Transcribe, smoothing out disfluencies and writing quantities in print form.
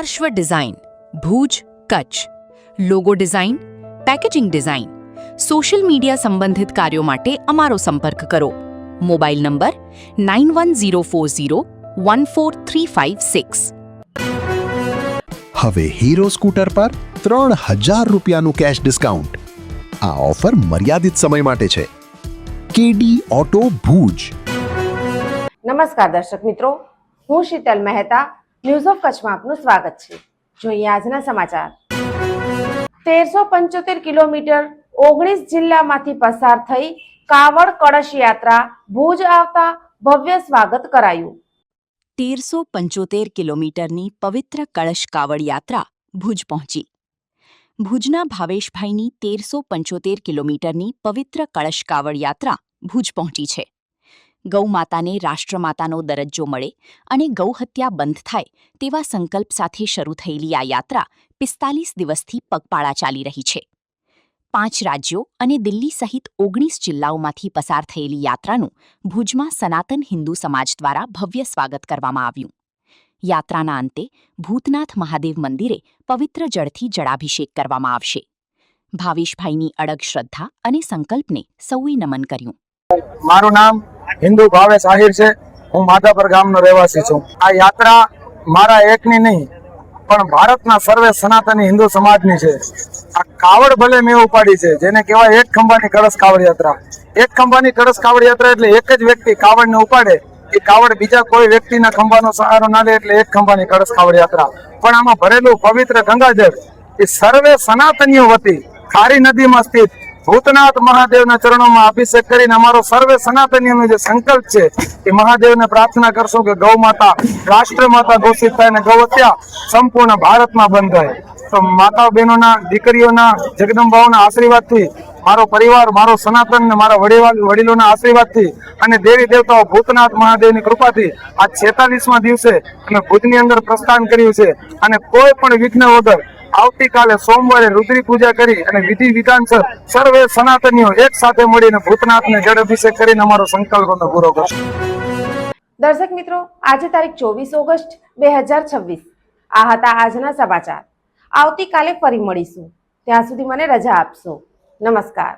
પાર્શ્વ design, Bhuj, Kutch. Logo design, packaging design, social media સંબંધિત કાર્યો માટે અમારો સંપર્ક કરો. Mobile number 9104014356. હવે હીરો સ્કૂટર પર 3000 રૂપિયાનું કેશ ડિસ્કાઉન્ટ. આ ઓફર મર્યાદિત સમય માટે છે. કેડી ઓટો ભુજ. નમસ્કાર દર્શક મિત્રો, હું શીતલ મહેતા. ન્યૂઝ ઓફ કચ્છમાં આપનું સ્વાગત છે. જોઈએ આજના સમાચાર. 1375 કિલોમીટર 19 જિલ્લામાંથી પસાર થઈ કાવડ કળશ યાત્રા ભુજ આવતા ભવ્ય સ્વાગત કરાયું. 1375 કિલોમીટરની પવિત્ર કળશ કાવડ યાત્રા ભુજ પહોંચી. ભુજના ભાવેશભાઈની 1375 કિલોમીટરની પવિત્ર કળશ કાવડ યાત્રા ભુજ પહોંચી છે. ગૌમાતાને રાષ્ટ્રમાતાનો દરજ્જો મળે અને ગૌહત્યા બંધ થાય તેવા સંકલ્પ સાથે શરૂ થયેલી આ યાત્રા 45 દિવસથી પગપાળા ચાલી રહી છે. 5 રાજ્યો અને દિલ્હી સહિત 19 જિલ્લાઓમાંથી પસાર થયેલી યાત્રાનું ભુજમાં સનાતન હિન્દુ સમાજ દ્વારા ભવ્ય સ્વાગત કરવામાં આવ્યું. યાત્રાના અંતે ભૂતનાથ મહાદેવ મંદિરે પવિત્ર જળથી જળાભિષેક કરવામાં આવશે. ભાવેશભાઈની અડગ શ્રદ્ધા અને સંકલ્પને સૌએ નમન કર્યું. મારું નામ હિન્દુ ભાવેશ આહિર છે. હું માધાપર ગામનો રહેવાસી છું. આ યાત્રા મારા એકની નહીં પણ ભારતના સર્વે સનાતની હિન્દુ સમાજની છે. આ કાવડ ભલે મેં ઉપાડી છે, જેને કહેવાય એક ખંભાની કળશ કાવડ યાત્રા. એક ખંભાની કળશ કાવડ યાત્રા એટલે એક જ વ્યક્તિ કાવડને ઉપાડે, એ કાવડ બીજા કોઈ વ્યક્તિના ખંભાનો સહારો ના લે, એટલે એક ખંભાની કળશ કાવડ યાત્રા. પણ આમાં ભરેલું પવિત્ર ગંગાજળ એ સર્વે સનાતનીઓ વતી ખારી નદીમાં સ્થિત ભૂતનાથ મહાદેવના ચરણોમાં અભિષેક કરીને અમારો સર્વે સનાતનીઓનો જે સંકલ્પ છે એ મહાદેવને પ્રાર્થના કરશું કે ગૌ માતા રાષ્ટ્રમાતા ઘોષિત થાય અને ગૌહત્યા સંપૂર્ણ ભારતમાં બંધ થાય. તો માતા બહેનોના, દીકરીઓના, જગદંબાઓના આશીર્વાદથી, મારો પરિવાર, મારો સનાતન ને મારા વડીલોના આશીર્વાદથી અને દેવી દેવતાઓ ભૂતનાથ મહાદેવની કૃપાથી આ 46મા દિવસે અમે ભુજની અંદર પ્રસ્થાન કર્યું છે. અને કોઈ પણ વિઘ્ન વગર આવતીકાલે સોમવારે રુદ્રી પૂજા કરી અને વિધિ વિધાનસર સર્વે સનાતનીઓ એક સાથે મળીને ભૂતનાથને જળ અભિષેક કરીને અમારો સંકલ્પનો પૂરો કરશું. દર્શક મિત્રો, આજે તારીખ 24 ઓગસ્ટ 2026. આ હતા આજના સમાચાર. આવતીકાલે ફરી મળીશું. ત્યાં સુધી મને રજા આપશો. નમસ્કાર.